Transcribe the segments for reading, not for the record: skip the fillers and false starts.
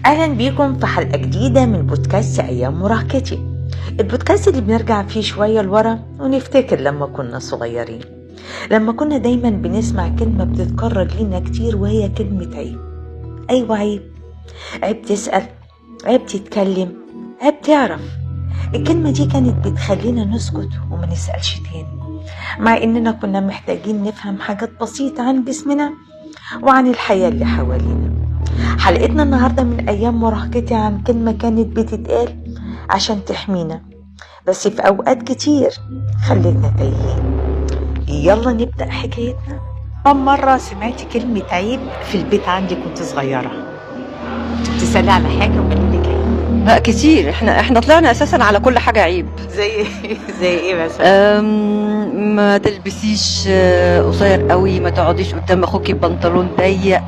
أهلا بيكم في حلقة جديدة من بودكاست أيام مراهقتي، البودكاست اللي بنرجع فيه شوية لورا ونفتكر لما كنا صغيرين، لما كنا دايما بنسمع كلمة بتتكرر لنا كتير وهي كلمة عيب. أيوة عيب، عيب تسأل، عيب تتكلم، عيب تعرف. الكلمة دي كانت بتخلينا نسكت وما نسألش تاني، مع إننا كنا محتاجين نفهم حاجات بسيطة عن جسمنا وعن الحياة اللي حوالينا. حلقتنا النهاردة من أيام مراهقتي عن كلمة كانت بتتقال عشان تحمينا، بس في أوقات كتير خلتنا تايهين. يلا نبدأ حكايتنا. كم مرة سمعتي كلمة عيب في البيت عندي كنت صغيرة؟ كنت بتسألي على حاجة وقالوا لك عيب؟ لا كتير. احنا طلعنا اساسا على كل حاجه عيب. زي ايه مثلا؟ ما تلبسيش قصير قوي، ما تقعديش قدام اخوكي ببنطلون ضيق،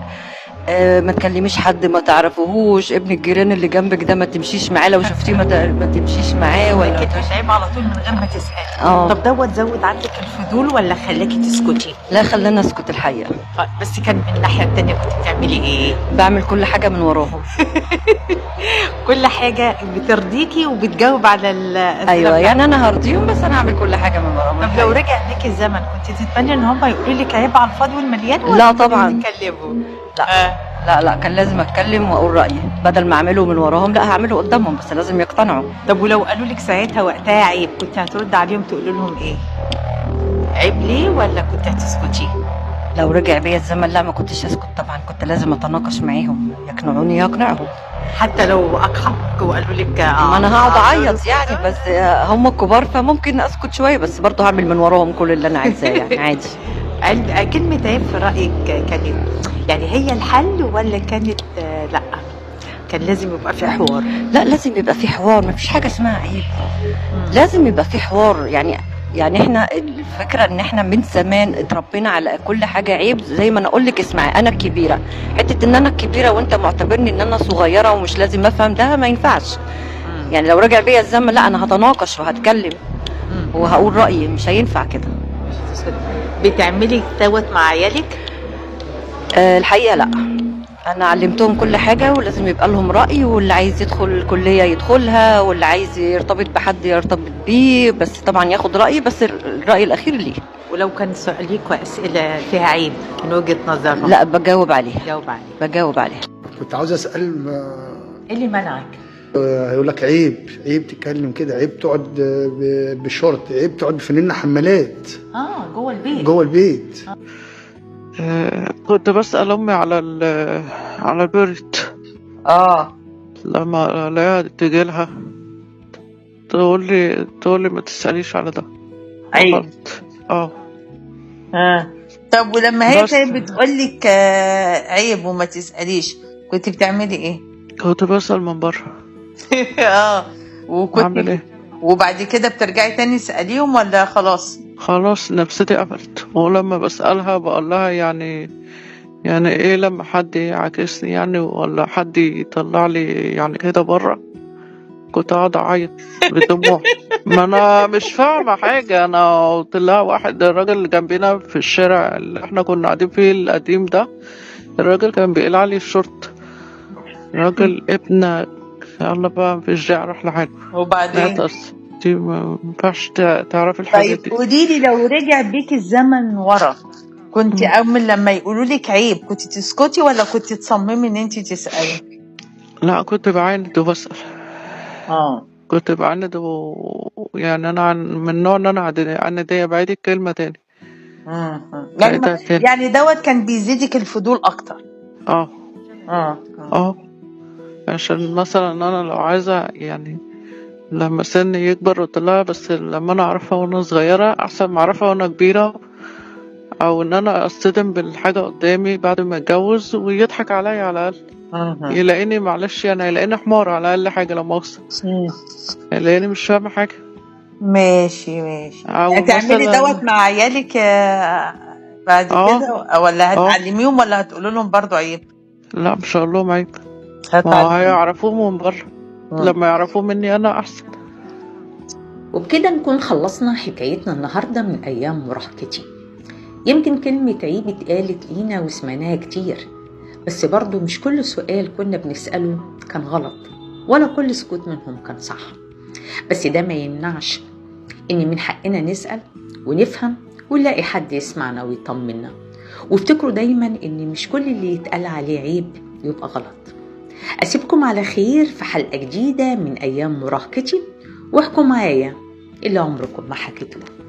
ما تكلميش حد ما تعرفوهوش، ابن الجيران اللي جنبك ده ما تمشيش معاه، لو شفتيه ما تمشيش معاه. ولا كلمة عيب على طول من غير ما تسألي؟ طب دوت زود عندك الفضول ولا خلاكي تسكتي؟ لا، خلاني اسكت الحقيقه. بس كان من الناحية التانية كنت بتعملي ايه؟ بعمل كل حاجه من وراهم. كل حاجة بترضيكي وبتجاوب على ايوه، يعني انا هرضيهم بس انا اعمل كل حاجه من وراهم. طب لو رجع بيك الزمن كنت تتمنى ان هم يقولوا لك عيب على الفاضي والمليان ولا لا طبعا يتكلموا؟ لا كان لازم اتكلم واقول رايي، بدل ما اعمله من وراهم لا هعمله قدامهم، بس لازم يقتنعوا. طب ولو قالوا لك ساعتها وقتها عيب كنت هترد عليهم تقول لهم ايه؟ عيب ليه ولا كنت هتسكتي؟ لو رجع بيا الزمن لا ما كنتش اسكت طبعا، كنت لازم اتناقش معاهم، يقنعوني يقنعهم. حتى لو اقحمك وقالوا لك ما انا هقعد اعيط يعني، بس هم الكبار فممكن اسكت شويه، بس برضه هعمل من وراهم كل اللي انا عايزاه يعني عادي. كلمة عيب في رأيك كانت يعني هي الحل ولا كانت لا كان لازم يبقى في حوار؟ لا لازم يبقى في حوار، مفيش حاجه اسمها عيب. لازم يبقى في حوار. يعني احنا الفكره ان احنا من زمان اتربينا على كل حاجه عيب. زي ما انا اقول لك اسمعي، انا الكبيره، حته ان انا الكبيره وانت معتبرني ان انا صغيره ومش لازم افهم، ده ما ينفعش. يعني لو رجع بيا الزمن لا انا هتناقش وهتكلم وهقول رايي، مش هينفع كده. بتعملي دوت مع عيالك؟ الحقيقه لا، انا علمتهم كل حاجه ولازم يبقى لهم راي، واللي عايز يدخل الكليه يدخلها، واللي عايز يرتبط بحد يرتبط بيه، بس طبعا ياخد رايي، بس الراي الاخير ليه. ولو كان ليكوا اسئله فيها عيب من وجهه نظرهم؟ لا بجاوب عليه. بجاوب عليه. كنت عاوز اسال ايه اللي منعك؟ هيقول لك عيب تتكلم كده، عيب تقعد بشورت، عيب تقعد بفانلة حمالات جوه البيت. كنت بسأل أمي على البرد. لما الاقيها تجيلها تقول لي ما تسأليش على ده. عيب. طب ولما هي كانت بتقول لك عيب وما تسأليش كنت بتعملي ايه؟ كنت بسأل من بره. وكنت اعمل ايه؟ وبعد كده بترجعي تاني تسأليهم ولا خلاص نفسيتي قفلت. ولما بسألها بقول لها يعني ايه لما حد يعاكسني يعني، ولا حد يطلع لي يعني كده بره، كنت قاعد اعيط بدموع. ما انا مش فاهمه حاجه. انا قلت لها واحد، الراجل اللي جنبنا في الشارع اللي احنا كنا قاعدين فيه القديم ده، الراجل كان بيقلع لي الشورت، راجل ابنك يلا بقى مفيش داعي اروح لحاله. وبعدين دي ما ينفعش تعرفي الحاجات دي. طيب قولي لي، لو رجع بيك الزمن ورا كنت اول لما يقولوا لك عيب كنت تسكتي ولا كنت تصممي ان انت تسألي؟ لا كنت بعاند وبسأل. كنت بعاند يعني انا من نوع ان انا عندية بعيد الكلمة تاني. يعني دوت كان بيزيدك الفضول اكتر؟ عشان مثلا انا لو عايزة يعني لما سني يكبر وطلع، بس لما انا اعرفها وانا صغيرة احسن ما اعرفها وانا كبيرة، او ان انا اصطدم بالحاجة قدامي بعد ما اتجوز ويضحك عليا على الاقل. يلاقيني معلش يعني يلاقيني حمار على اقل حاجة، لما اوصل يلاقيني مش فاهمة حاجة. ماشي. هتعملي دوت مع عيالك بعد كده ولا هتعلميهم ولا هتقولوا لهم برضو عيب؟ لا مش هقول لهم عيب، هيعرفوه من بره. لما يعرفوه مني انا احسن. وبكده نكون خلصنا حكايتنا النهاردة من أيام مراهقتي. يمكن كلمة عيب اتقالت لينا وسمعناها كتير، بس برضو مش كل سؤال كنا بنسأله كان غلط ولا كل سكوت منهم كان صح، بس ده ما يمنعش إن من حقنا نسأل ونفهم ونلاقي حد يسمعنا ويطمنا. وافتكروا دايما إن مش كل اللي يتقال عليه عيب يبقى غلط. أسيبكم على خير في حلقة جديدة من أيام مراهقتي، واحكوا معايا اللي عمركم ما حكيتوه.